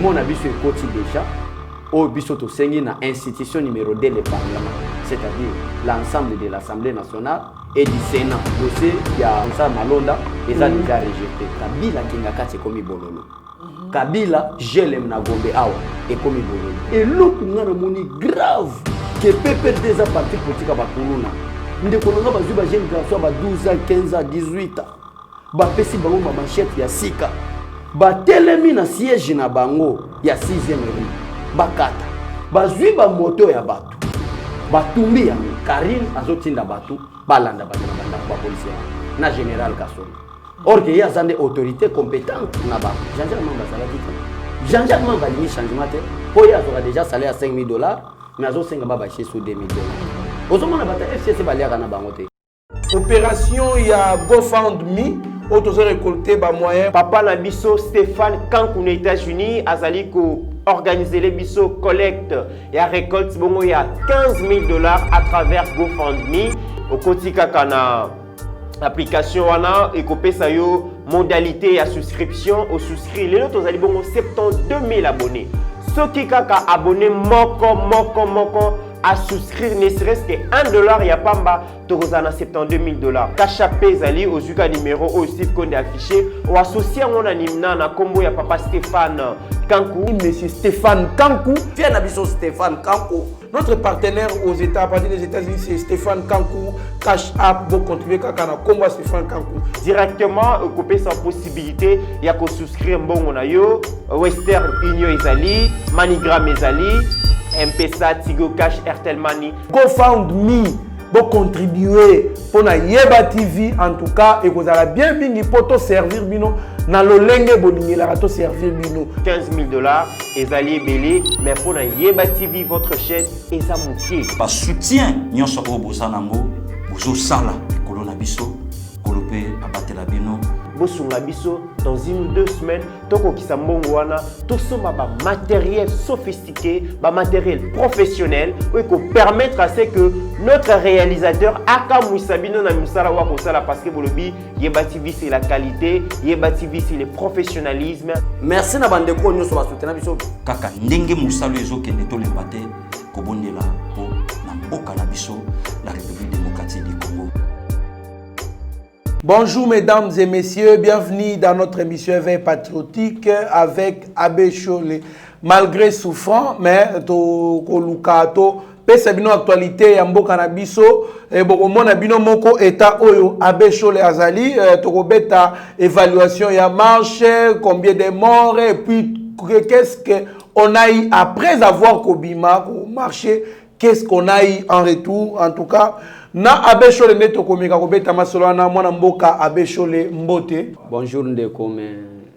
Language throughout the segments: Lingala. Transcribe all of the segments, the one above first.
mouvement na biso ekoti déjà au biso to sengi na institution numéro 2 le parlement, c'est-à-dire l'ensemble de l'Assemblée nationale et du Sénat. Dossier ya Moussa Malonda déjà rejeté. Kabila kinga kati komi bololo. Kabila jelem na Gombe awa et komi bololo. Et l'autre ngana moni grave que PPRD za parti politique ba kuluna. Ndeko nanga ba zuba jeune garçon ba 12 ans, 15 ans, 18 ans. Ba pesi bango ba manchette ya sika. Ba telemi na siège na bango ya 6e rue. Bakata. Ba zui ba moto ya batu. Batumbi ya Karim azotinda batu balanda batu na banda ba policier na général Kassoum. Or que y a des autorités compétentes na ba. Jean-Jacques Mamba sala dit. Jean-Jacques Mamba li changement te. Poya aura déjà salaire à 5 000 $, mais azo senga ba chez sous 2 000 $. Ozomona bata FCC baliaka na bango te. Opération ya GoFundMe auto récolter ba moyen. Papa na biso Stéphane Kankou aux États-Unis azali ko organiser les biso collecte et récolte bongo ya 15 000 $ à travers GoFundMe au kotika kana application wana et kopesa yo modalité à souscription au souscrit les autres azali bongo 72 000 abonnés ceux qui kaka abonné moko à souscrire ne serait-ce que $1 ya pamba tozana 72 000 $. Kachapé zali aux Zuka numéro au Steve Konde affiché ou associé on animna na combo ya papa Stéphane Kankou. Monsieur Stéphane Kankou. Viens à biso Stéphane Kankou. Notre partenaire aux États, à partir des États-Unis, c'est Stéphane Kankou. Cash App, vous contribuez à combat Stéphane Kankou. Directement, coupé sans possibilité, il y a qu'à souscrire bon yo, Western Union Ezali, Manigram Ezali, M-Pesa, Tigo Cash, Airtel Money. GoFundMe, vous contribuer pour la Yeba TV en tout cas et vous allez bien pour te servir bino na lolenge bolingi la to servir bino 15 000 $. Ezali belé mais pour la Yeba TV votre chaîne et ça moutier. Par soutien nyonso o bozanango bozo sala kolona biso kolope abatela bino. Bosunga biso dans 1 ou 2 semaines toko kisambongo wana tout ça ba matériel sophistiqué, ba matériel professionnel qui permettre à ce que notre réalisateur aka muisabino na misala wa kosala parce que bolobi Yeba TV c'est la qualité, Yeba TV c'est le professionnalisme. Merci na bande ko nyoso ba soutenir biso kaka ndenge musalo ezokende to lembate kobondela po na mboka na biso la République démocratique du Congo. Bonjour mesdames et messieurs, bienvenue dans notre émission Éveil patriotique avec Abbé Cholé. Malgré souffrant, mais to kolukato pesa bino actualité ya mboka na biso e bokomona bino moko état oyo Abbé Cholé azali to kobeta évaluation ya marche, combien de morts et puis qu'est-ce que on a eu après avoir kobima marché, qu'est-ce qu'on a eu en retour en tout cas. Na Abbé Cholé neto komika kobeta masolo na mwana mboka Abbé Cholé mbote. Bonjour ndeko me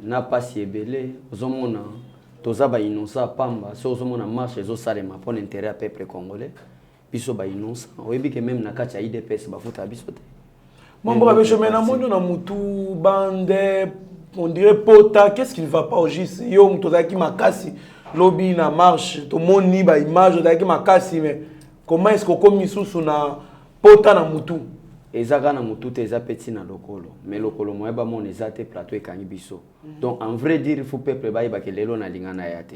na pasi ebele ozomona toza ba innocent pamba so ozomona marche zo salema pour l'intérêt à peuple congolais biso ba innocent oyebi que même na kati ya IDPS ba futa biso te. Mambo Abbé Cholé na mondo na mutu bande on dirait pota qu'est-ce qui ne va pas au juste yo mutozaki makasi lobby na marche to moni ba image ozaki makasi mais comment est-ce que comme misusu na pota na mutu ezaka na mutu te eza petit na lokolo mais lokolo moyeba mon ezate plateau ekangi biso donc en vrai dire il faut peuple ba yeba ke lelo na lingana ya te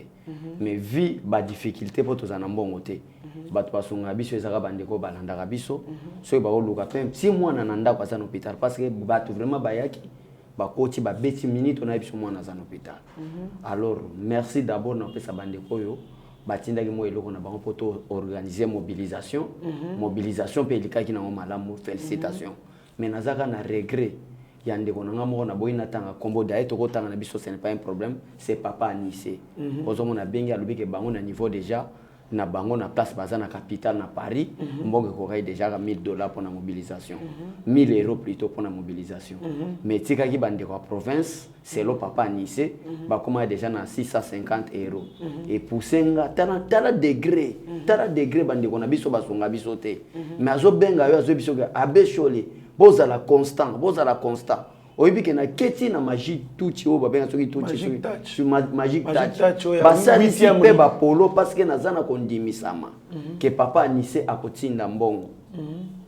mais vie ba difficulté pour to zana mbongo te bato basunga biso ezaka bandeko balandaka biso so ba oluka pe si mwana na ndako asa na hôpital parce que bato vraiment bayaki ba koti ba beti minute na biso mwana za na hôpital alors merci d'abord na pesa bandeko yo batindaki mo eloko na bango poto organiser mobilisation mobilisation pe likaki na malamu félicitations mais nazaka na regret ya ndeko nanga moko na boyina tanga kombo d'ailleurs to kotanga na biso ce n'est pas un problème c'est papa Anissé ozomona bengi alobi ke bango na niveau déjà na bango na place baza na capitale na Paris mbongo ko ray déjà $1 000 pour la mobilisation 1 000 € plutôt pour la mobilisation mais tika ki bande ko province c'est le papa Anissé ba comment déjà na 650 € et poussenga tala degré bande ko na biso basonga biso te mais azo benga yo azo biso ga Abbé Cholé boza la constant oyebi ke na keti na magie touch o babenga soki touch sur magic touch basalisi pe ba polo parce que nazana kondimisama ke papa Anissé akotinda mbongo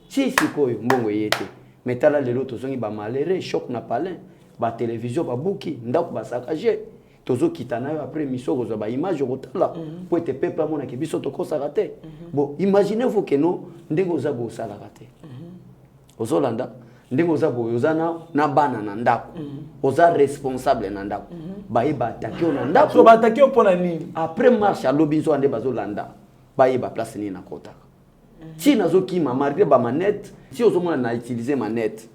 si sikoyo mbongo yete metala lelo tozongi ba malere choc na palin ba télévision ba buki ndako ba sakaje tozo kitana après mission ko ba image ko tala pour être peuple amona ke biso to ko sarate bon imaginez-vous que no ndeko za bo sala raté ozolanda ndeko za bo yozana na bana na ndako oza responsable na ndako ba yeba attaquer na ndako so ba attaquer pona nini après marche à lobinzo ande bazolanda ba yeba place ni na kota si nazo ki ma malgré ba manette si ozomona na utiliser manette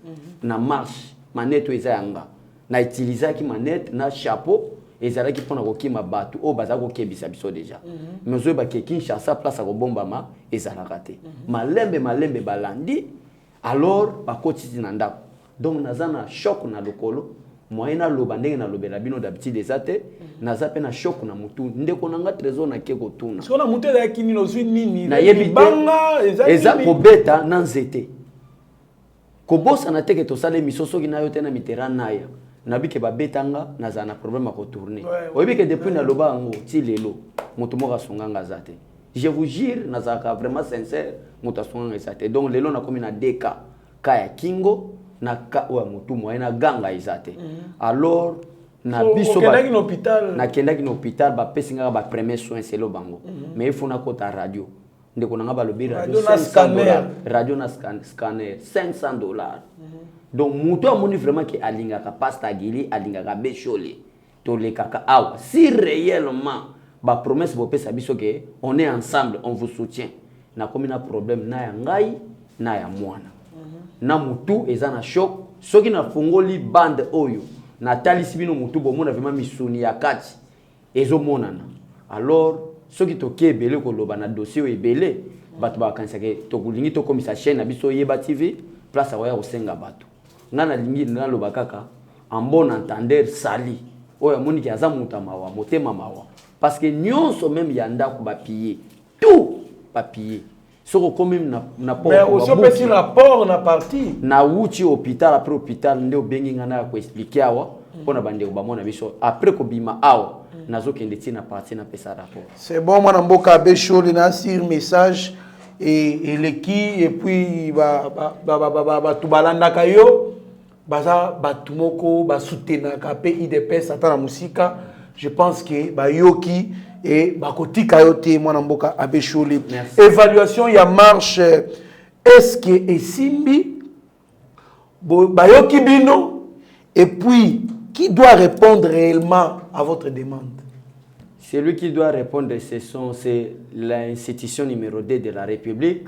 na marche manette eza yanga na utiliser ki manette na chapeau ezalaki pona ko kima batu o baza ko kebisa biso déjà mais zo ba ke Kinshasa place ko bombama ezalaka te malembe balandi alors ba kotisi na ndako donc nazana choc na lokolo moyena loba ndenge na lobela bino d'habitude ezate naza pe na choc na mutu ndeko nanga trésor na keko tuna so na mutu ya kini no zwi nini na yebi banga eza ko beta na nzete ko bossa na teke to sale misoso ki na yote na miterana naya nabike ba betanga nazana problème à retourner oyebi que depuis na loba ngo ti lelo mutu mo kasunganga zate je vous jure nazaka vraiment sincère mutu asunganga zate donc lelo na komi na deka kaya kingo na ka wa mutu moyena ganga izate alors na biso ba na kendaki na hôpital ba pesinga ba premier soin c'est lo bango mais il faut na kota radio ndeko na ba lobi radio $500 radio na scanner $500 donc mutu amoni vraiment que alinga ka pasta gili alinga ka bechole to le kaka awa si réellement ba promesse bo pesa biso que on est ensemble on vous soutient na komi na problème na ya ngai na ya mwana na mutu eza na choc soki na fongoli bande oyo na talisi bino mutu bo mona vraiment misuni ya kati ezo monana alors soki to ke belé ko loba na dossier ebele bato ba kansake to kulingi to komisa chaîne na biso Yeba TV place wa ya osenga bato ngana lingi na loba kaka en bon entendeur sali oyo moni ki aza mutu mawa motema mawa parce que nyonso même yanda ko ba piller tout papier soko comme na mais aussi petit rapport na parti na wuchi hôpital après hôpital nde obengi ngana ko expliquer awa pona bande ko bamona biso après ko bima awa nazo kende tina parti na pesa rapport c'est bon mwana mboka Abesho na sur message et leki et puis ba tubalanda kayo baza batumoko ba soutenaka pe IDPS atana musika je pense que ba yoki et bakotika yote mwana mboka Abesho. Évaluation ya marche est-ce que esimbi bayoki bino et puis qui doit répondre réellement à votre demande? Celui qui doit répondre, c'est l'institution numéro 2 de la République,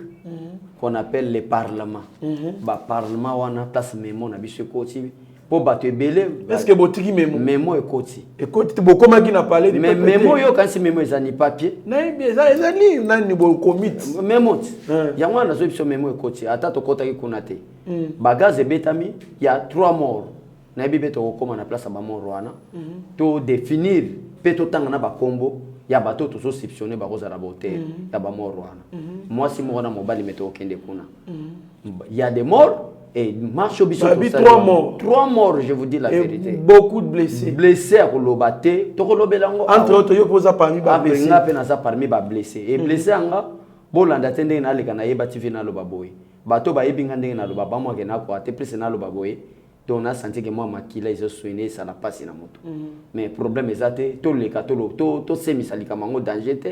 qu'on appelle le Parlement. Le Parlement, on a place mémo, on a biché côté. Pour battre belé. Est-ce que botiki mémo? Mémo et côté. Et côté, beaucoup qui n'a parlé de mais mémo, yo quand c'est mémo, ils ont papier. Non, ils ont n'a ni bon commit. Mémo. Il y a un autre mémo et côté. Attends, au côté qui connaît. Bagage et bétami, il y a 3 morts. Na bibe to koma na place ba morwana to définir peto tanga na ba kombo ya bato to soupçonner ba roza la beauté ya ba morwana moi si morwana mobali meto kende kuna il y a des morts et marche biso to 3 morts je vous dis la vérité beaucoup de blessés à kolobate to kolobelango entre autres yo posa parmi ba blessés na pe na za parmi ba blessés et blessés anga bolanda tende na leka na Yeba TV na loba boy bato ba yebinga ndenge na loba ba mo ke na ko ate plus na loba boy. Donc on a senti que moi makila ils ont soigné ça n'a pas si na moto mais problème ezate to le katolo to semi salika mango danger te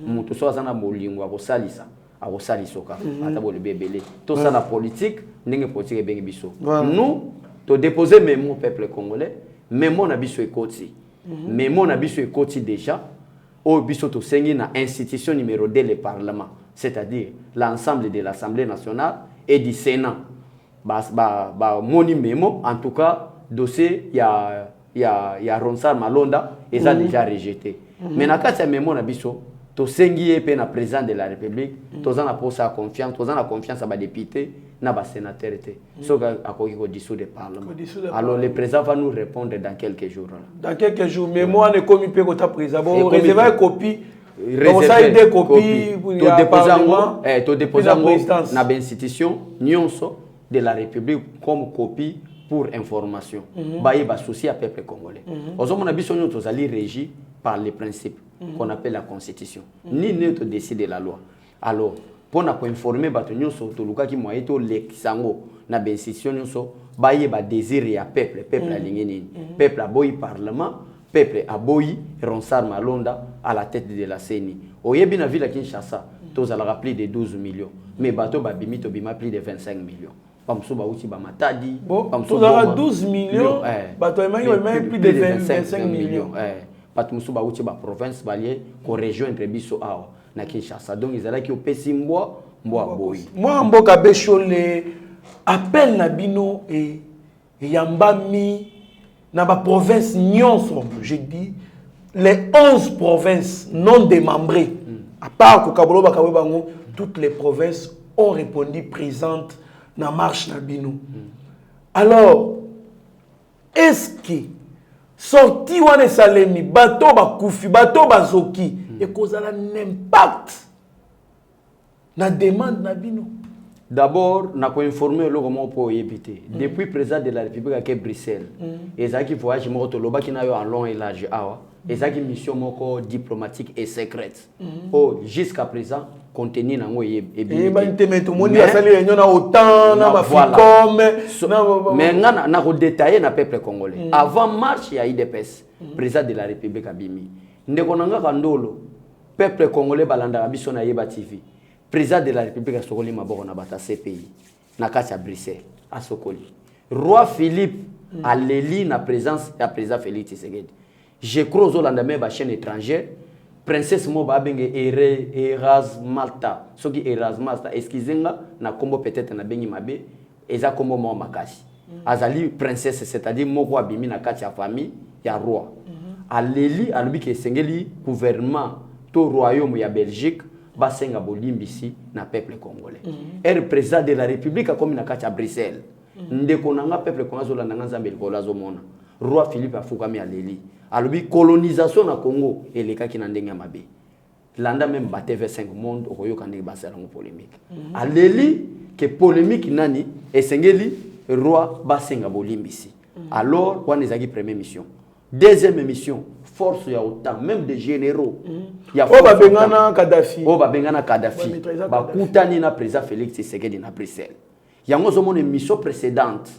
moto so azana bolingo ko salisa a ko salisoka ata bo le bebele to ça la politique ndenge politique bengi biso nous to déposer même au peuple congolais même on a biso ekoti même on a biso ekoti déjà au biso to sengi na institution numéro 2 le parlement c'est-à-dire l'ensemble de l'Assemblée nationale et du Sénat. Moni memo en tout cas dossier ya Ronsard Malonda et ça déjà rejeté mais na kati ya memo na biso to sengi pe na président de la République to za na posa confiance to za na confiance ba député na ba sénateur té so akoki ko dissoudre le parlement alors le président va nous répondre dans quelques jours mais moi ne komi pe ko ta président bon réserver copie réserver copie pour to déposer na ba institution nyonso de la République comme copie pour information. Baye ba souci à peuple congolais. Aujourd'hui, on a besoin de aller régi par les principes qu'on appelle la Constitution. Ni ne te décide la loi. Alors, pour nous informer, batonyo so to luka ki moye to lekisango na benstitution so baye ba désir ya peuple aligné peuple a boy parlement peuple aboyi Ronsard Malonda à la tête de la CENI. Oyebi na ville à Kinshasa, tous à la plus de 12 millions. Mais bateau babimi to bima plus de 25 millions. Pamso ba uti ba matadi, pamso ba 12 millions, bateau même plus de 25 millions. Pamso ba uti ba province balier ko région entre biso awa na Kinshasa. Donc ils allaient qui au pesi mboa boyi. Moi mboka bechole appel na bino et yambami na ba province nyonso, je dis les 11 provinces non démembrées, à part Kokabolo Bakawe Bango, toutes les provinces ont répondu présentes dans la marche Nabino. Alors, est-ce que sorti wane salemi, bateau bakoufi, bateau bazoki, et cause a un impact dans la demande Nabino? D'abord, nous avons informé le Roman pour éviter. Depuis le président de la République à Bruxelles, et ça qui voyage qui n'a eu un long et large et ça qui mission diplomatique et secrète. Jusqu'à présent, contenu n'a pas été. Mais nous avons détaillé le peuple congolais. Avant marche, il y a eu des PES. Président de la République à Bimi. Nous avons le peuple congolais balanda biso na Yeba TV. Président de la République a Sokoli Maboko na bata CPI na kati à Bruxelles à Sokoli. Roi Philippe a l'éli na présence ya président Félix Tshisekedi. Je crois aux Hollandais ba chaîne étrangère princesse Moba benge Erasmalta. Soki Erasmalta excusez-moi na kombo peut-être na bengi mabe eza kombo mo makasi. Azali princesse c'est-à-dire moko abimi na kati ya famille ya roi. A l'éli a lui que sengeli gouvernement to royaume ya Belgique basenga bolimbisi na peuple congolais. Le président de la République a comme na kati à Bruxelles. Ndeko nanga peuple congolais la nanga nzambe likola zo mona. Roi Philippe afukami aleli. Alobi colonisation na Congo eleka ki na ndenga mabe. Landa même batté vers 5 monde okoyo kande basala ngo polémique. Aleli que polémique nani esengeli roi basenga bolimbisi. Alors on ezaki première mission. Deuxième mission, force ya autant même des généraux. Ya bengana Kadhafi. Bengana Kadhafi. Bakutani na président Félix Tshisekedi na Bruxelles. Yango zo mona mission précédente.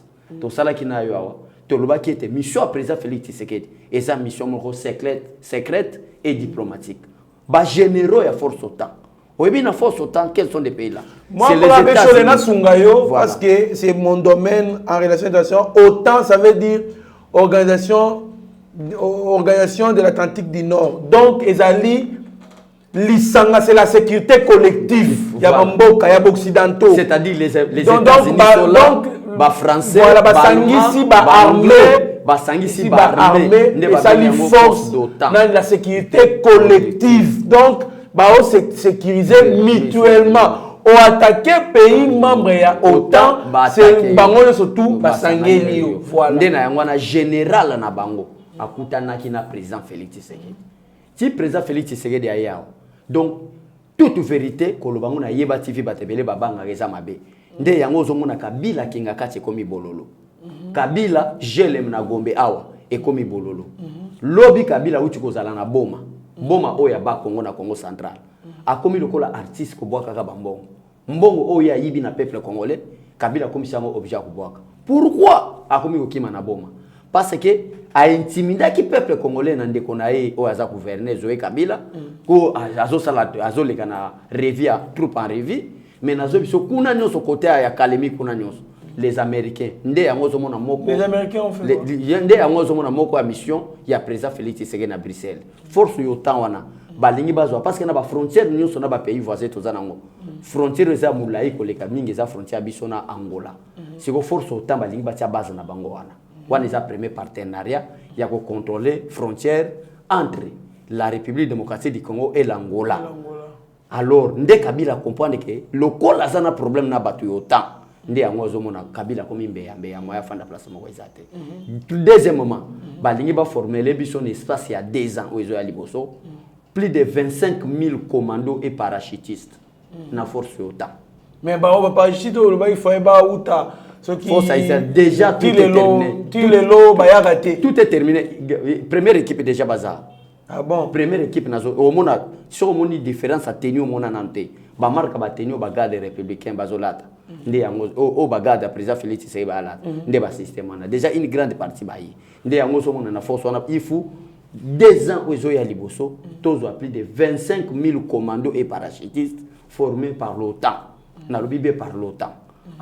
To sala kina yo awa. To loba qui était mission à président Félix Tshisekedi. Et sa mission moko secrète et diplomatique. Ba généraux ya force autant. Oyebi na force autant quels sont les pays là? C'est les États-Unis. Parce que c'est mon domaine en relation internationale. Autant ça veut dire organisation de l'Atlantique du Nord. Donc, Ezali, l'Isanga, c'est la sécurité collective. Il y a Mboka, il y a Occidentaux. C'est-à-dire les États-Unis sont là, les Français, voilà, les armée, et ça les force dans la sécurité collective. Donc, ils se sécuriser mutuellement. Au attaquer pays membre ya autant, c'est bango surtout basangeli. Voilà. Ndena général na bango. Akutanaki na président Félix Tshisekedi. Si président Félix Tshisekedi a yao. Donc toute vérité kolobango na Yeba TV batebele babanga reza mabe. Nde yango zomona Kabila kinga kati komi bololo. Kabila jelem na Gombe awa e komi bololo. Lobi Kabila uti kozala na boma. Boma oya ba Congo na Congo central. Akomi lokola artiste ko boaka ka bambongo. Mbongo oya yibi na peuple congolais. Kabila komi sango objet ko boaka. Pourquoi akomi kokima na boma? Parce que a intimidé qui peuple congolais na ndeko na ye o aza gouverner Zoé Kabila ko azo sala azo leka na revia troupe en revue mais nazo biso kuna nyoso côté ya Kalemi kuna nyoso les américains nde yango zo mona moko les américains ont fait nde yango zo mona moko a mission ya président Félix Tshisekedi na Bruxelles force yo temps wana balingi bazwa parce que na ba frontière nyoso na ba pays voisins tozana ngo frontière za mulai ko leka mingi za frontière biso na Angola siko force yo temps balingi batia base na bango wana. On est un premier partenariat, il y a qu'à contrôler les frontières entre la République démocratique du Congo et l'Angola. Alors, ndé Kabila comprendre que le col a un problème na batu autant. Ndé angozo mona Kabila comme mbeya moya fanda place moko ezate. Deuxièmement, balingi ba former les bison espace il y a 2 ans au Ezoya Liboso, plus de 25 000 commandos et parachutistes na force autant. Mais bah on va parachuter il faut ba uta. Déjà tout est terminé. Tout est terminé. Première équipe déjà bazar. Ah bon? Première équipe nazo. Au mona, si on a différence à tenir au mona nante. Ba marque ba tenir ba garde républicain bazolata. Ndé yango o ba garde président Félix Tshisekedi alata. Ndé ba système na. Déjà une grande partie ba yi. Ndé yango so mona na force on a il faut 2 ans aux Oya Liboso, tous ont plus de 25 000 commandos et parachutistes formés par l'OTAN. Nalobibé par l'OTAN.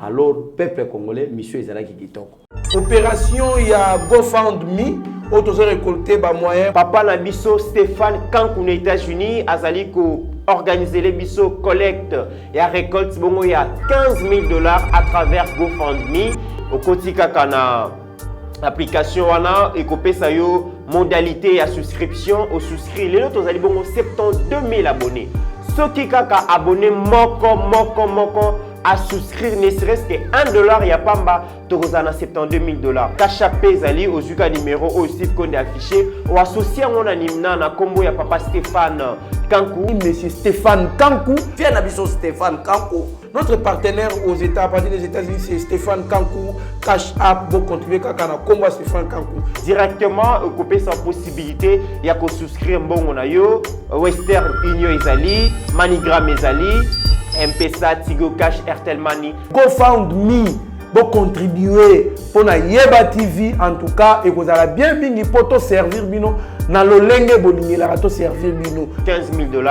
Alors, peuple congolais, monsieur Ezalaki Kitoko. Opération, il y a GoFundMe, autres ont récolté des moyens. Papa Nabiso Stéphane Kankou aux États-Unis, Azali ko organiser les biso collecte et récolte, bon, il y a 15 000 $ à travers GoFundMe. Au Kotika Kana. Application wana ekopé sa yo modalité à souscription au souscrit les autres allez bon 72 000 abonnés ceux qui kaka abonné moko à souscrire ne serait-ce que $1 ya pamba tozana 72 000 $. Kachapé zali au zuka numéro au Steve Konde affiché ou associé on animna na combo ya papa Stéphane Kankou. Monsieur Stéphane Kankou. Viens à biso Stéphane Kankou. Notre partenaire aux États, à partir des États-Unis, c'est Stéphane Kankou. Cash App, vous contribuez à combat Stéphane Kankou. Directement, couper sans possibilité, il y a qu'à souscrire bon on a yo, Western Union Ezali, Manigram Ezali, M-Pesa, Tigo Cash, Airtel Money. GoFundMe, vous contribuez pour la Yeba TV en tout cas et vous allez bien pour te servir bino. Na lolenge bolingi la rato servir bino 15 000 $,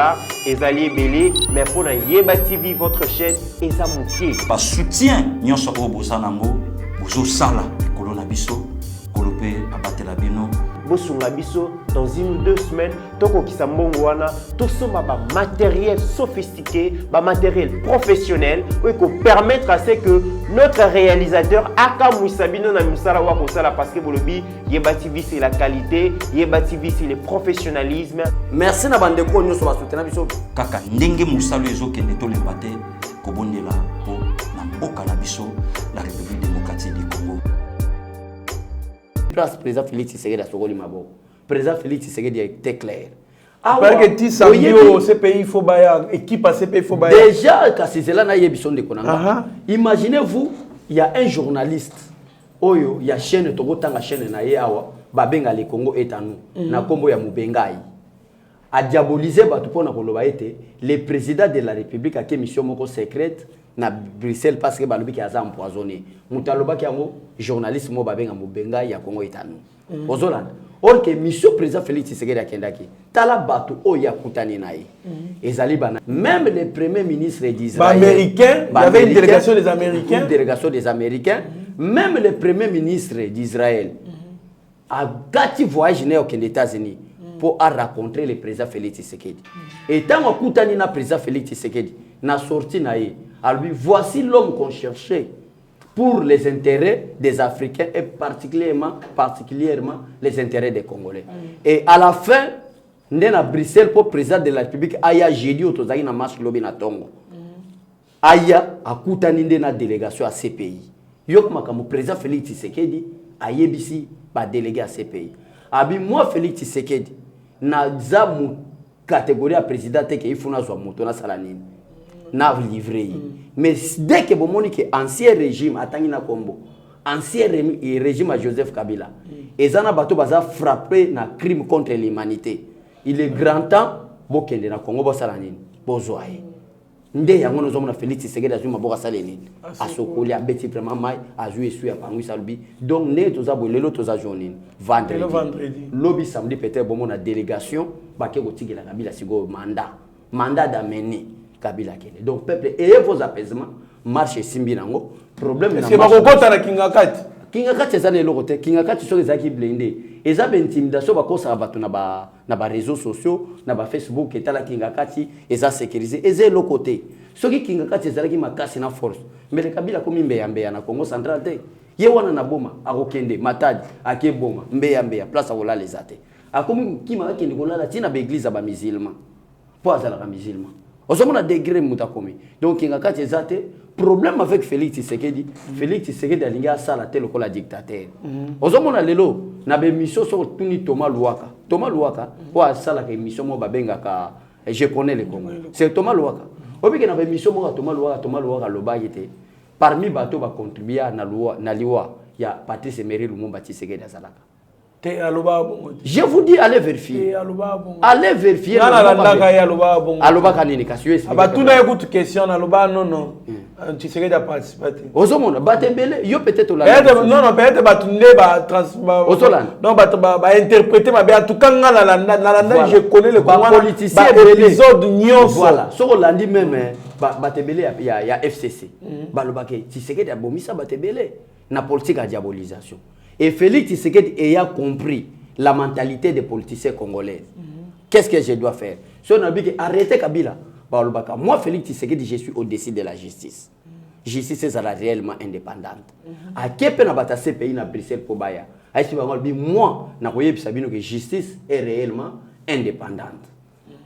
Ezali Belé, mais pour la Yeba TV, votre chaîne, Eza Moutier. Par soutien, nyonso o bozanango, bozo sala, kolona biso, kolope abatela bino. Bosunga biso dans 1 ou 2 semaines, toko kisambongo wana, tout ça ba matériel sophistiqué, ba matériel professionnel, oui qu'on permettre à ce que notre réalisateur aka muisabino na misala wa kosala parce que bolobi Yeba TV c'est la qualité, Yeba TV c'est le professionnalisme. Merci na bande ko nyoso ba soutenir biso Kaka ndenge musalo ezokende to lembate kobondela po na mboka na biso la République démocratique du Congo. Place président Félix Tshisekedi a sokoli mabo. Président Félix Tshisekedi était clair. Parce que tu sais, ce pays, il faut baya, équipe à ce pays, il faut baya. Déjà, quand c'est là, il y a besoin de konanga. Imaginez-vous, il y a un journaliste, Oyo, il y a chaîne, Togo Tanga chaîne na Yawa, Babenga le Congo est à nous, na Kombo ya Mubengai. A diaboliser Batupona Kolobaete, le président de la République a une mission moko secrète na Bruxelles parce que Balobi qui a empoisonné. Moutaloba qui a un journaliste mo Babenga Mubengai ya Congo est à nous. Ozoland. Or que mission président Félix Tshisekedi akendaki tala batu oya kutani nae ezali bana même le premier ministre d'Israël américain il y avait une délégation des Américains même le premier ministre d'Israël a gâti voyage aux États-Unis pour rencontrer le président Félix Tshisekedi et tant kutani na président Félix Tshisekedi na sorti nae alors voici l'homme qu'on cherchait pour les intérêts des Africains et particulièrement les intérêts des Congolais. Et à la fin, nous à Bruxelles pour le président de la République, Aya jeudi au Tozaki na marche lobby na Tongo. Aya a koutani na délégation à ces pays. Yok makamu président Félix Tshisekedi a yebisi ba délégué à ces pays. Abi moi Félix Tshisekedi na zamu catégorie à président te ke ifuna zo moto na salanini. Na livré. Mais dès que vous montrez que l'ancien régime, ancien régime à Joseph Kabila, et Zana Bato Baza frappé un crime contre l'humanité. Il est grand temps que le Congo Bossalanine, Bozoaye. Ndé yango nous sommes Félix Tshisekedi azuma boka saleni. Asokoli a beti vraiment mai azui suya pangui salubi. Donc né toza bolelo toza journée vendredi. Lobby samedi peut-être bon na délégation ba ke kotiki la Kabila sigo mandat d'amener Kabila Kene. Donc peuple ayez vos apaisements, marche simbi nango. Problème na. C'est pas kokota na Kingakati. Kingakati eza le lokote, Kingakati so ezaki blindé. Eza ba intimidation ba kosa bato na ba réseaux sociaux, na ba Facebook etala Kingakati eza sécurisé. Eza le côté. Soki Kingakati ezalaki makasi na force. Mais le Kabila komi mbeya na Congo central te. Ye wana na boma akokende Matadi ake boma mbeya place akola les ate. Akomi kima akende kolala tina ba église ba musulman. Po azala ba musulman. On a degré mutakomi. Donc il y a un problème avec Félix Tshisekedi. Félix Tshisekedi a linga sala tel ko la dictateur. On a lelo na be mission sur tuni Thomas Luaka. Thomas Luaka pour sala ke mission mo babenga ka je connais le Congo. C'est Thomas Luaka. Obi ke na be mission mo Thomas Luaka loba yete. Parmi bato ba contribuer na liwa ya Patrice Emery Lumumba Tshisekedi azalaka. Je vous dis, allez vérifier. Allez vérifier. Aloba kanini kasi. Abatuna écoute question aloba non. Tu serais de participer. Ozomona Batembele, yo peut-être non peut-être batunde ba non ba interpréter ma bien tout quand je connais le politicien épisode nyonso. Voilà, so landi même Batembele il y a FCC. Balobake Tshisekedi a bomisa Batembele na politique à diabolisation. Et Félix Tshisekedi a compris la mentalité des politiciens congolais. Qu'est-ce que je dois faire? Si on a dit arrêtez Kabila, moi Félix Tshisekedi, je suis au-dessus de la justice. Justice sera réellement indépendante. À quel point dans ces pays na Bruxelles pour Baya? Moi, na koye bisabino que justice est réellement indépendante.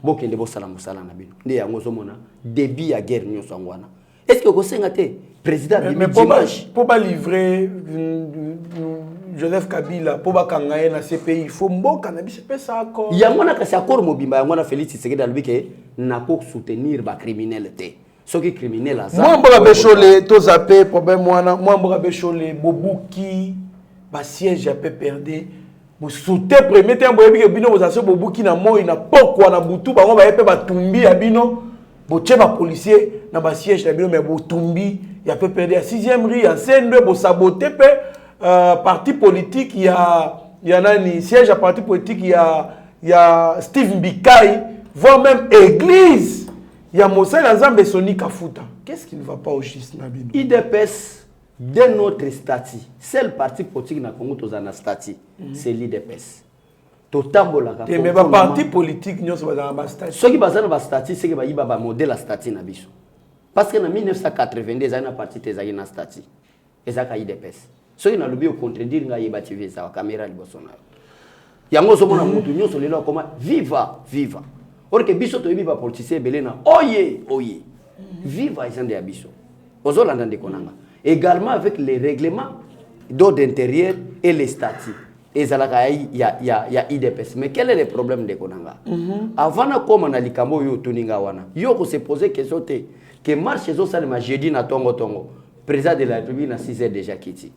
Boke ndebo salamu sala na bino. Ndi yango zomona début ya guerre nyonso ngwana. Est-ce que vous savez président mais pour pas livrer Joseph Kabila pour pas kangaye na CPI il faut mboka na biso pesa accord. Yangona kasi accord mobimba yangona Félix Tshisekedi alobike na ko soutenir ba criminalité. Ce qui est criminel à ça. Moi mboka bechole to zappé problème moi mboka bechole bobuki ba siège a perdre. Vous soutenez premier temps boyebi bino bozasio bobuki na moi na pokwa na butu bango ba yepe ba tumbi ya bino. Boche ba policier na ba siège na bino mais bo tumbi ya peut perdre 6e rue ya sende bo saboter pe parti politique il y a nani siège à parti politique il y a Steve Mbikai voire même église il y a Moussa Nzambe Soni Kafuta. Qu'est-ce qui ne va pas au juste na bino? IDPS de notre statut seul parti politique na Congo tozana statut c'est l'IDPS. Mais ba parti politique nyonso bazana ba statut. Ceux qui bazana ba statut c'est que ba yiba ba modèle la statut na biso. Parce que en 1982 za na parti tezaki na statut. Ezaka IDPS. Ceux qui na lobi au contredire nga yiba TV za caméra liboso na. Yango so mona mutu nyonso lelo koma viva. Or que biso to yibi ba politicien belena oye. Viva izande ya biso. Ozolanda ndekonanga. Également avec les règlements d'ordre intérieur et les statuts. Et il y a IDPS. Mais quel est le problème de Konanga? Avant de comme on a likambo yo tuninga wana. Yo ko se poser question te que marche zo salima jeudi na tongo. Président de la République na 6 heures déjà kiti.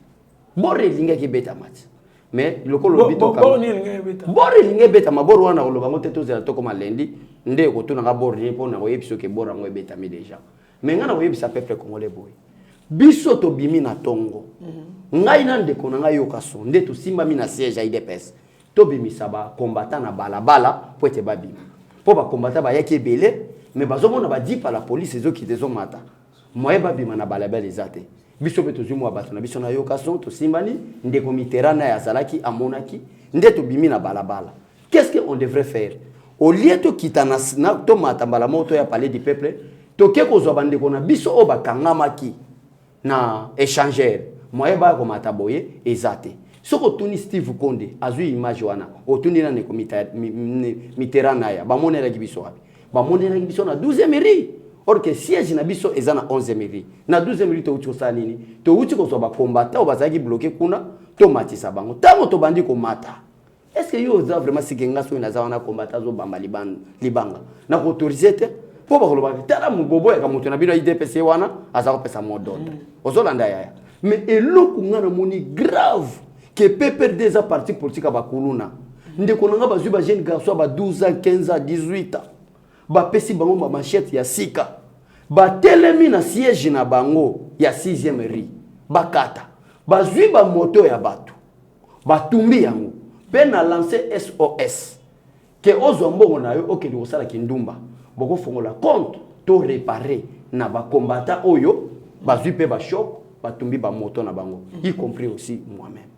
Boré linga ki beta mat. Mais le kolo bito ka. Boré linga beta ma boro wana lo bango teto za to comme lundi. Nde ko tunanga boré po na oyebiso ke bora ngo beta mi déjà. Mais ngana oyebisa peuple congolais boy. Biso to bimi na tongo. Ngai nande konanga yo kaso nde to simba mi na siège IDPS. To bimi saba combattant na balabala po ete babimi. Po ba combattant ba yaki belé mais bazomona ba di pa la police ezo ki dezo mata. Moye babima na balabala ezate. Biso beto zumu abato na biso na yo kaso to simbani nde komiterana ya salaki amonaki nde to bimi na balabala. Qu'est-ce qu'on devrait faire? Au lieu de kitana na to mata bala moto ya palais du peuple, to ke ko zo bande kona biso o ba kangamaki na échangeur. Moi ba ko mataboye ezate. Soko tuni Steve Konde azui image wana. Otuni na ne komita miterana ya. Ba monela gibiso wapi. Ba monela gibiso na 12e mairie. Or que siège na biso ezana 11e mairie. Na 12e mairie to uti ko sa nini? To uti ko so ba combattant o bazaki bloquer kuna to matisa bango. Tango to bandi ko mata. Est-ce que yo za vraiment sikenga so na za wana combattant zo bamba libanga. Na ko autoriser te po ba ko ba tala mu bobo ya kamuto na bino IDPS wana azako pesa mo d'ordre. Ozolanda ya. Mais eloko ngana moni grave que peuple des partis politiques abakuluna ndeko nanga bazui ba jeune garçon ba 12 ans 15 ans 18 ans ba pesi bango ba machette ya sika ba telemi na siège na bango ya 6e rue bakata bazui ba moto ya bato batumbi yango pe na lancer SOS que ozombo na yo okeli kosala kindumba boko fongola compte to réparer na ba combattant oyo bazui pe ba choc batumbi ba moto na bango y compris aussi moi-même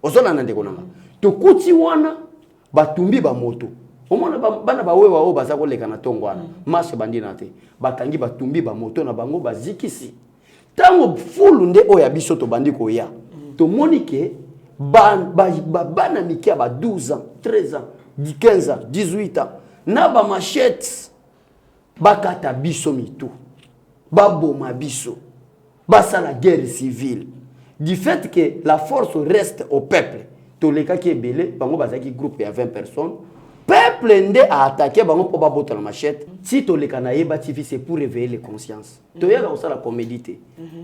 ozona na ndeko nanga to kuti wana batumbi ba moto omona bana ba wewa o baza ko leka na tongo wana marche bandi na te bakangi batumbi ba moto na bango bazikisi tango fulu nde oya biso to bandi ko ya to monike bana mikia ba 12 ans 13 ans 15 ans 18 ans na ba machette bakata biso mitu baboma biso basa la guerre civile du fait que la force reste au peuple to les cas qui est belé bango bazaki groupe ya 20 personnes peuple ndé a attaqué bango po babota la machette si to les kana yeba TV c'est pour réveiller les consciences to yaka osala comédie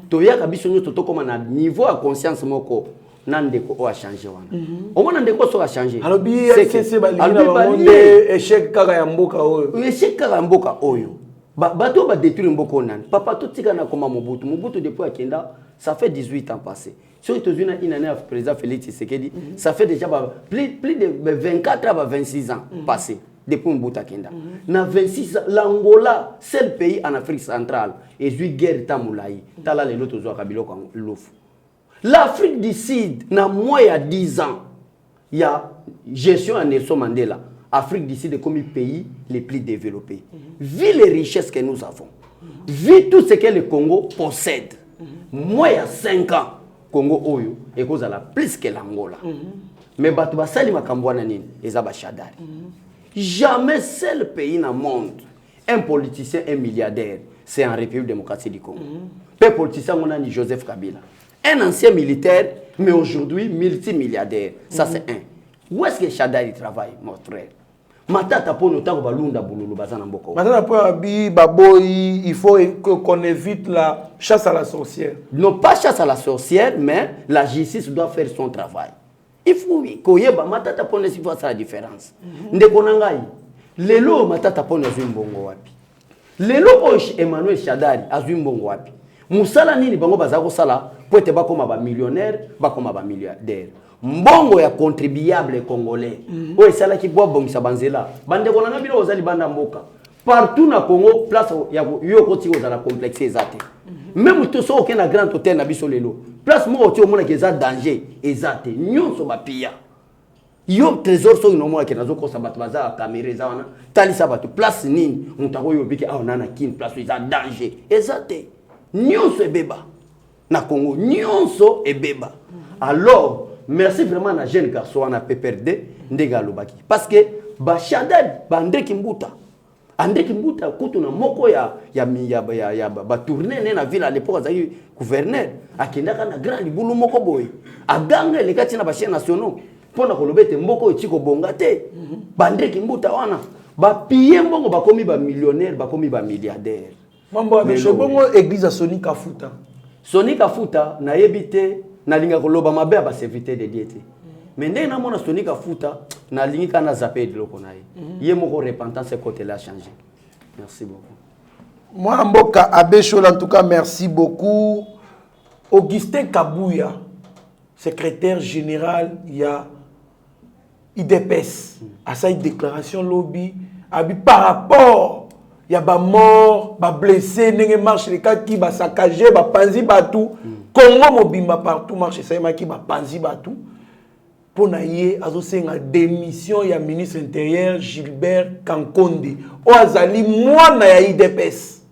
to yaka biso nyo to comme na niveau à conscience moko nandeko o a changé wana au moins ndeko so a changé alors bi c'est bali échec kaka ya mboka oyo échec kaka ya mboka oyo bato ba détruire mboka nani papa to tika na koma Mobutu depuis akenda ça fait 18 ans passé sur les États-Unis une année avec président Félix Tshisekedi ça fait déjà plus de 24 à 26 ans passé depuis Mobutu akenda na 26 ans l'Angola c'est le pays en Afrique centrale et eu guerre tamulayi tala les autres zo kabilo kwa lofu. L'Afrique du Sud, dans moins il y a 10 ans, il y a gestion à Nelson Mandela. L'Afrique du Sud est comme le pays les plus développés. Vu les richesses que nous avons, vu tout ce que le Congo possède, moins il y a 5 ans, Congo Oyo est cause à la plus que l'Angola. Mais Batouba Sali Makambouana Nini, Ezaba Shadari. Jamais seul pays dans le monde, un politicien, un milliardaire, c'est en République démocratique du Congo. Peu politicien, on a dit Joseph Kabila. Un ancien militaire, mais aujourd'hui multimilliardaire. Ça, c'est un. Où est-ce que Shadari travaille, mon frère? Matata pour nous, il faut qu'on évite la chasse à la sorcière. Non, pas chasse à la sorcière, mais la justice doit faire son travail. Il faut qu'on y ait Matata pour nous voir la différence. Ndekonangai, lelo Matata pour nous mbongo wapi. Lelo Emmanuel Shadari azumbongo wapi. Musala nini bango bazako sala poete bakoma ba millionnaire bakoma ba milliardaire mbongo ya contribuable congolais o sala ki bo bongisa banzela bande kona ngabilo ozali banda mboka partout na Congo place ya yo koti ozala complexe ezate même to so okena grand hôtel na biso lelo place mo oti omona ke za danger ezate nyonso ba pia yo trésor so no mo ke nazo kosa bato baza caméra za wana talisa bato place nini mutako yo biki a nana kin place za danger ezate nyonso ebeba na Congo nyonso ebeba. Alors merci vraiment à jeune garçon na PPRD ndega lobaki parce que ba Shadari ba André Kimbuta kutu na moko ya ba tourner na ville à l'époque za gouverneur akendaka na grand libulu moko boy aganga le kati na ba chaînes nationaux pona ko lobete mboko etiko bonga te ba André Kimbuta wana ba piller mbongo ba komi ba millionnaire ba komi ba milliardaire. Mambo mais bongo église à Soni Kafuta. Soni Kafuta na yebite na linga koloba mabe ba serviteur de diété. Mais ndé na mona Soni Kafuta na linga kana zappé de loko na ye. Yé moko repentance côté là changé. Merci beaucoup. Moi mboka Abéchol en tout cas merci beaucoup. Augustin Kabouya, secrétaire général il y a IDPS à sa déclaration lobby par rapport il y a ba mort, ba blessé, n'engé marche les cas qui ba saccagé, ba panzi batou, Congo mobimba partout marche ça y qui ba panzi batou. Pour naïe azoser une démission ya ministre intérieur Gilbert Kankonde. O azali moi na ya IDPS.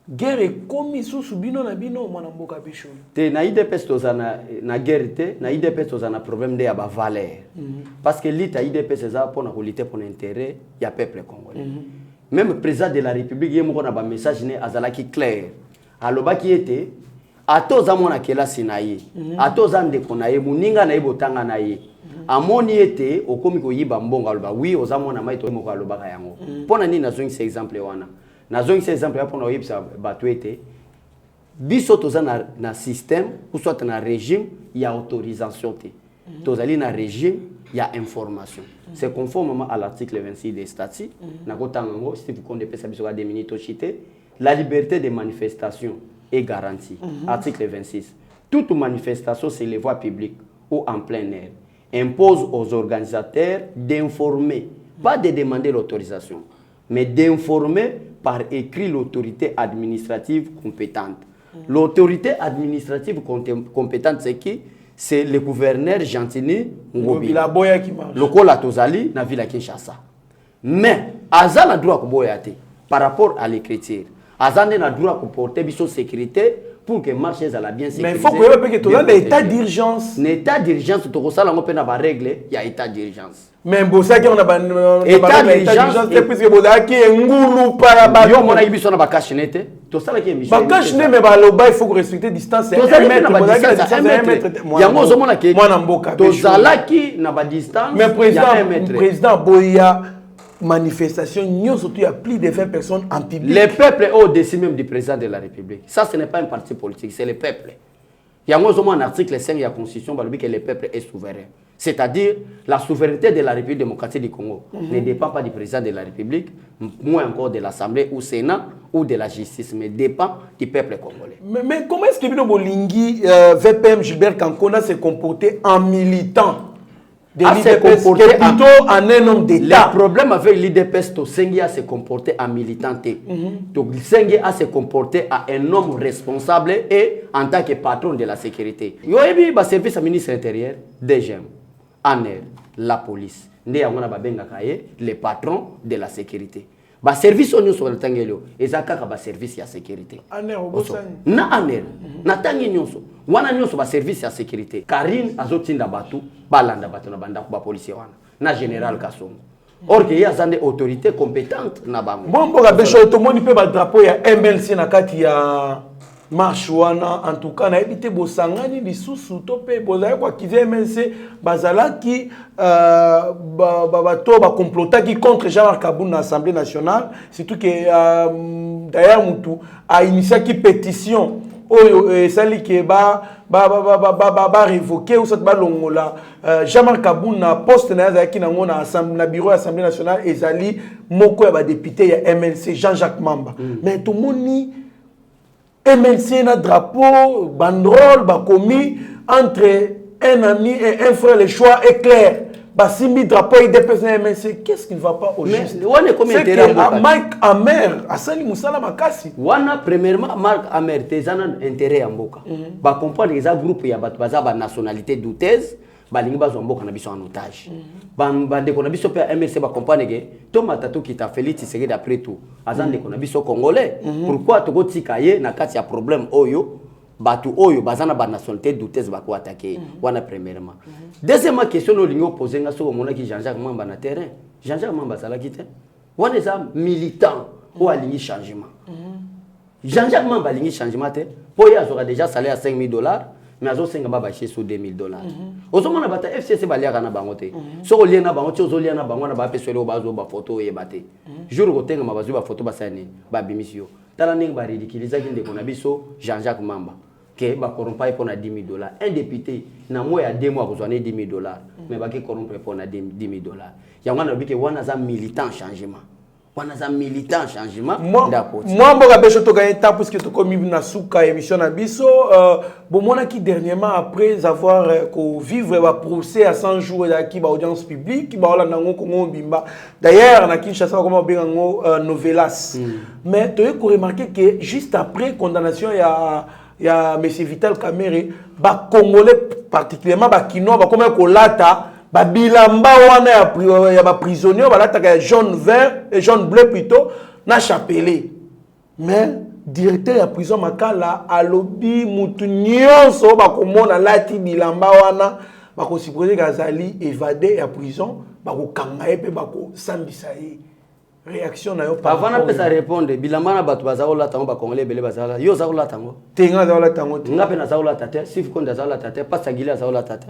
Guerre est commis sous bino na bino mwana mboka bicho. Te na IDPS tozana na guerre te, na IDPS tozana problème de ya ba valeur. Parce que l'ita IDPS eza pour na lutter pour l'intérêt ya peuple congolais. Même le président de la République, il y a un message qui est clair. Alors, qui était, à tous les gens qui sont là, à tous les gens qui sont là, Mouninga na ibotanga na ye. Amoni était, au komiko yiba mbonga alba, oui, aux gens qui sont là, alba kayango. Pour nani nazongi cet exemple wana. Nazongi cet exemple pour na yibsa batu était. Biso toza na système, ou soit na régime, il y a autorisation te. Tozali na régime, il y a information. C'est conformément à l'article 26 des statuts. Si vous connaissez la liberté de manifestation est garantie. Article 26. Toute manifestation sur les voies publiques ou en plein air impose aux organisateurs d'informer, pas de demander l'autorisation, mais d'informer par écrit l'autorité administrative compétente. L'autorité administrative compétente, c'est qui? C'est le gouverneur Gentini Ngobi. Le Kola Tozali na ville Kinshasa. Mais Azan a droit de par rapport à l'écriture. Azan a droit de porter biso sécurité pour que marche à la bien sécurité. Mais il faut que tu aies un état d'urgence. Un état d'urgence, tu as une règle, il y a état d'urgence. Mais pour ça qu'on a état d'urgence, c'est puisque vous avez un ngoulou par la yo mona ibiso na bakashinete. To sala ki émission. Bakashine mais baloba il faut respecter distance. To sala ki na ba distance 1 mètre. Yango zo mona ke. Mwana mboka. To sala ki na ba distance. Mais président Boya manifestation, nous surtout il y a plus de 20 personnes en public. Le peuple est au-dessus même du président de la République. Ça, ce n'est pas un parti politique, c'est le peuple. Il y a un article 5 de la Constitution qui dit que le peuple est souverain. C'est-à-dire la souveraineté de la République démocratique du Congo ne dépend pas du président de la République, moins encore de l'Assemblée ou Sénat ou de la justice, mais dépend du peuple congolais. Mais comment est-ce que Bino Bolingi, VPM Gilbert Kankona s'est comporté en militant de l'IDPS plutôt en un homme d'État? Le problème avec l'IDPS, Sengi a se comporté en militant. Donc Sengi a se comporté à un homme responsable et en tant que patron de la sécurité. Il y a eu le service du ministre intérieur, DGM, ANER, la police. Les patrons de la sécurité. Le service on sur le tangelo, et ça a service de la sécurité. ANER, na ANER, na tangi nyonso. Wana nyonso ba service de la sécurité. Karine azotinda batu, balanda batu na banda ba policier wana. Na général Kasongo. Or que y a des autorités compétentes na bango. Bon boka becho to moni pe ba drapeau ya MLC na kati ya marche wana en tout cas na ebité bosangani lisusu to pe bozali kwa kive MLC bazalaki bato ba complotaki contre Jean-Marc Kabund na Assemblée nationale, surtout que d'ailleurs mutu a initié qui pétition oyo sali ke ba révoquer ou ça ba longola Jean-Marc Kabund na poste na yazaki na ngona assemblée na bureau Assemblée nationale ezali moko ya ba député ya MLC Jean-Jacques Mamba. Mais tout moni MLC na drapeau, banderole, bakomi entre un ami et un frère, le choix est clair. Basimbi drapeau et DPS na MLC, qu'est-ce qui ne va pas au juste? C'est que Mike Amer, Asali Moussala Makasi. Wana premièrement Marc Amer, tes intérêt en boka. Ba comprendre les groupes ya baza ba nationalité douteuse. Balingi bazomboka na biso en otage. Bande ko na biso pe MLC ba comprendre que Tomata to kita Félix Tshisekedi d'après tout. Azande ko na biso congolais. Pourquoi to kotika ye na kati ya problème oyo batu oyo bazana ba nationalité douteuse ba ko attaquer wana premièrement. Deuxièmement question no lingo poser nga so mona ki Jean-Jacques Mamba na terrain. Jean-Jacques Mamba sala kite. Wana za militant ou alingi changement. Jean-Jacques Mamba alingi changement te. Po ya aura déjà salaire à $5,000. Mais azo senga ba baché sur $2,000. Ozomona bata FCC baliaka na bango te. So oliena bango ti ozolia na bango na ba pesolo bazo ba photo e bate. Jour ko tenga mabazu ba photo basani ba bimisio. Tala ninga ba ridiculiser ki ndeko na biso Jean-Jacques Mamba. Que ba corrompre pour na $10,000. Un député na mois ya 2 mois besoin $10,000. Mais ba ki corrompre pour na $10,000. Ya wana bike wana za militant changement. Wana za militant changement d'accord. Moi mboka becho to gagner temps parce que to comme na suka émission na biso bon mona qui dernièrement après avoir vivre ba procès à 100 jours da ki ba audience publique ba ola nango kongo bimba d'ailleurs na Kinshasa comme bengo novelas mais tu as remarqué que juste après condamnation ya monsieur Vital Kamerhe ba congolais particulièrement ba kinois ba comme kolata ba bilamba wana ya ba prisonnier balata ka jaune vert et jaune bleu plutôt na chapelé mais directeur ya prison makala alobi mutu nyonso ba komona lati bilamba wana ba ko supposer gazali évadé ya prison ba ko kanga pe ba ko sambisa ye réaction na yo avant na pesa répondre bilamba na batu baza ola tango ba congolais belé bazala yo za ola tango tenga za ola tango ngape na za ola tate sif konda za ola tate pas sagila za ola tate.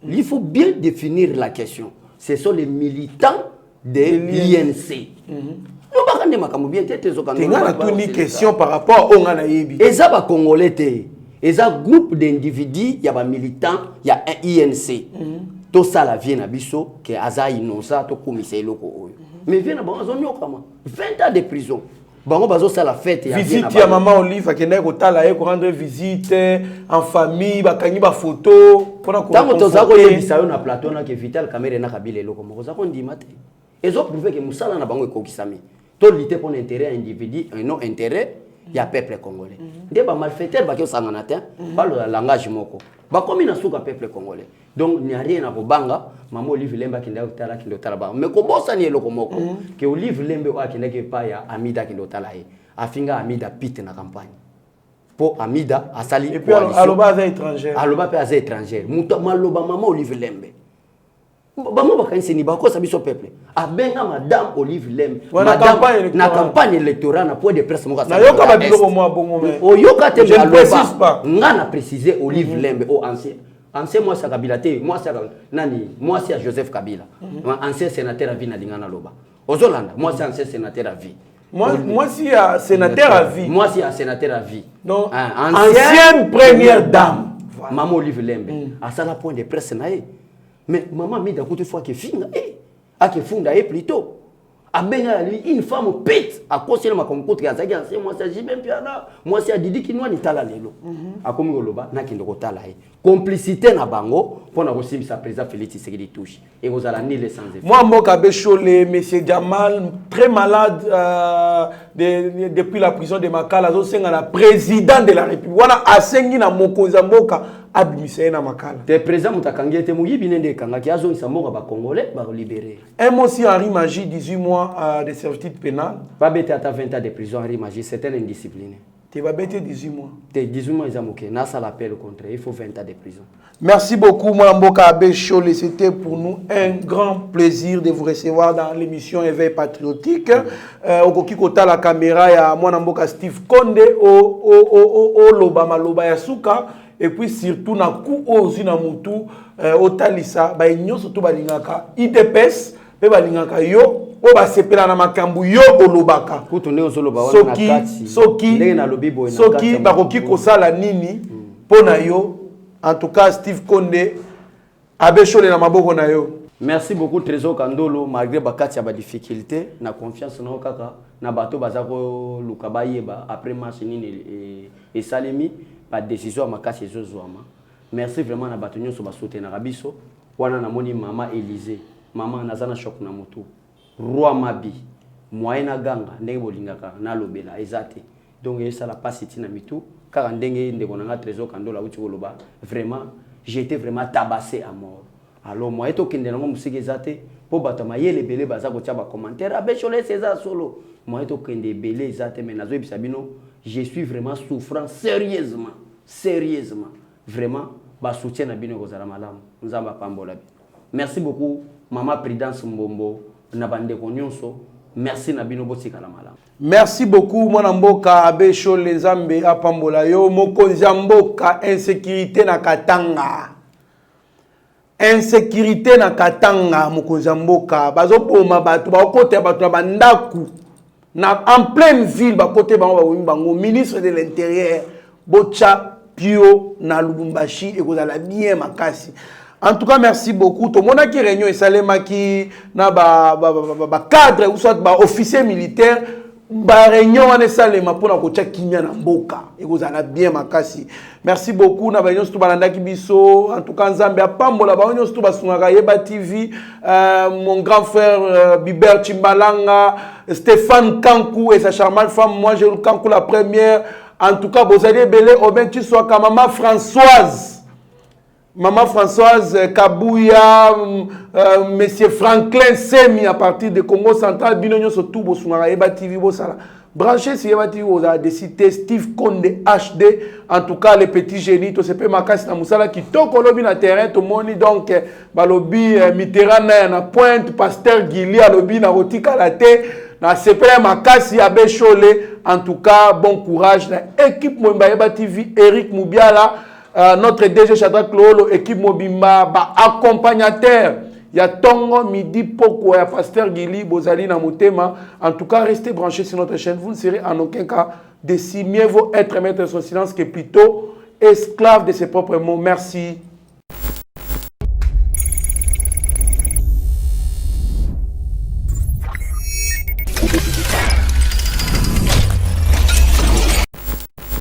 Il faut bien définir la question. Ce sont les militants de l'INC. Nous avons une question par rapport au Nganaïbi. Et ça va congolais. Et ça groupe d'individus, il y a des militants, il y a un INC. Tout ça la vient à Bisso, qui est Aza Innocent, tout comme c'est loko. Mais vient à Banzonio comment 20 ans de prison. Bango bazo ça la fête visite ya maman Olive akende ko tala ye ko rendre visite en famille bakangi ba photo pona ko tango toza ko yebisa yo na plateau na ke Vital Kamerhe na kabile loko moko za ko ndima te ezo prouver que musala na bango ekokisami to lutter pour l'intérêt individu et non intérêt ya peuple congolais nde ba malfaiteur ba ke sangana te ba le langage moko ba komi na suka peuple congolais donc n'y a rien à kobanga maman Olive Lemba kende otala kindo tala ba mais ko bossa ni eloko moko ke Olive Lembe wa kende ke pa ya Amida kindo tala ye afinga Amida pite na campagne po Amida asali et puis aloba za étranger aloba pe za étranger muto maloba maman Olive Lembe bango bakanisi ni bakosa biso peuple abenga madame Olive Lembe na campagne électorale na point de presse moko na yoka ba biloko mo bongo mais oyoka te aloba nga na préciser Olive Lembe au ancien moi c'est Kabila te moi c'est nani moi c'est Joseph Kabila ancien sénateur à vie na lingana loba ozolanda moi c'est ancien sénateur à vie moi c'est sénateur à vie moi c'est sénateur à vie donc ancienne première dame voilà. Maman Olive Lembe à ça la point de presse naé mais maman mi d'un côté fois que finga a que funda plutôt a benga lui une femme pète à conseiller ma comme contre Gazaki ancien moi c'est même piana moi c'est Didi qui noa ni tala lelo a comme goloba na kindo kotala complicité na bango pour na aussi sa président Félix Tshisekedi touche et vous allez ni les sans effet moi Mboka Bécholé monsieur Jamal très malade depuis la prison de Makala zo senga la président de la République wana asengi na mokonza mboka abimisa na Makala te président mutakangi te muyibi nende kanga ki azo isamboka ba congolais ba libérer un mot si Henri Magie 18 mois de servitude pénale pas bête à 20 ans de prison Henri Magie c'est un indiscipliné tu vas bêter 18 mois te 18 mois ils ont moqué na ça l'appel au contraire il faut 20 ans de prison. Merci beaucoup Mboka Bécholé, c'était pour nous un grand plaisir de vous recevoir dans l'émission Éveil patriotique. Okoki kota la caméra ya Mboka Steve Konde o loba maloba ya suka et puis surtout na ku ozina mutu o talisa ba nyonso to balingaka IDPS pe balingaka yo o ba sepela na makambu yo olobaka kutone ozoloba wana na kati soki na lobi boy na kati soki bakoki kosala nini pona yo. En tout cas, Steve Konde, Abécholé na maboko na yo. Merci beaucoup Trésor Kandolo malgré bakati ya ba difficulté na confiance na kaka na bato bazako lukaba yeba après match nini et salemi pas décision makasi ezozwama. Merci vraiment na bato nyonso ba soutenir na biso wana na moni mama Élysée mama nazana choc na moto roi mabi moyena ganga ndenge bolingaka na lobela ezate donc ça la passe na mitou car ndenge ndeko na Trésor Kandola uti koloba vraiment j'étais vraiment tabassé à mort alors moi eto kende nango musiki ezate po bato mayele belé baza ko tia ba commentaire Abécholé César solo moi eto kende belé ezate mais nazo ebisa bino je suis vraiment souffrant sérieusement vraiment ba soutien na bino ko zala malamu nzamba pambola bi merci beaucoup maman Prudence Mbombo na bande ko nyonso. Merci Nabino Botika la malam. Merci beaucoup Mwana Mboka Abécholé Nzambe apambola yo mokonzi mboka insécurité na Katanga. Insécurité na Katanga mokonzi mboka bazo boma bato ba kote bato na bandaku na en pleine ville ba kote bango ministre de l'intérieur Bocha Pio na Lubumbashi et kozala bien makasi. En tout cas, merci beaucoup. Tout le monde qui réunion et salema qui na ba cadre ou soit ba officier militaire ba réunion en salema pour na kocha kinya na mboka et vous en a bien makasi. Merci beaucoup na ba réunion tout balanda ki biso en tout cas Nzambe apambola ba réunion tout basungaka Yeba TV mon grand frère Bibert Chimbalanga Stéphane Kankou et sa charmante femme moi j'ai le Kankou la première en tout cas vous allez belé au ben tu sois comme maman Françoise Maman Françoise Kabouya, Monsieur Franklin Semi à partir de Congo Central, Binonyo Sotou, Bosungara, Yeba TV, Bosala. Branchez sur Yeba TV, vous avez décidé Steve Konde HD, en tout cas les petits génies, tout ce peu Makas Namoussala qui toque au lobby na terrain, tout le monde donc, lobby Mitterrand na pointe, Pasteur Guili à lobby na Rotika la terre, na CPM Makasi Abécholé, en tout cas, bon courage, na équipe Mwemba Yeba TV, Eric Moubiala. Notre DG Shadrack Lolo, équipe Mobimba, accompagnateur. Il y a Tongo, Midi, Poko, il y a Pasteur Guili, Bozali, Namotema. En tout cas, restez branchés sur notre chaîne. Vous ne serez en aucun cas décis. Mieux vaut être maître de son silence que plutôt esclave de ses propres mots. Merci.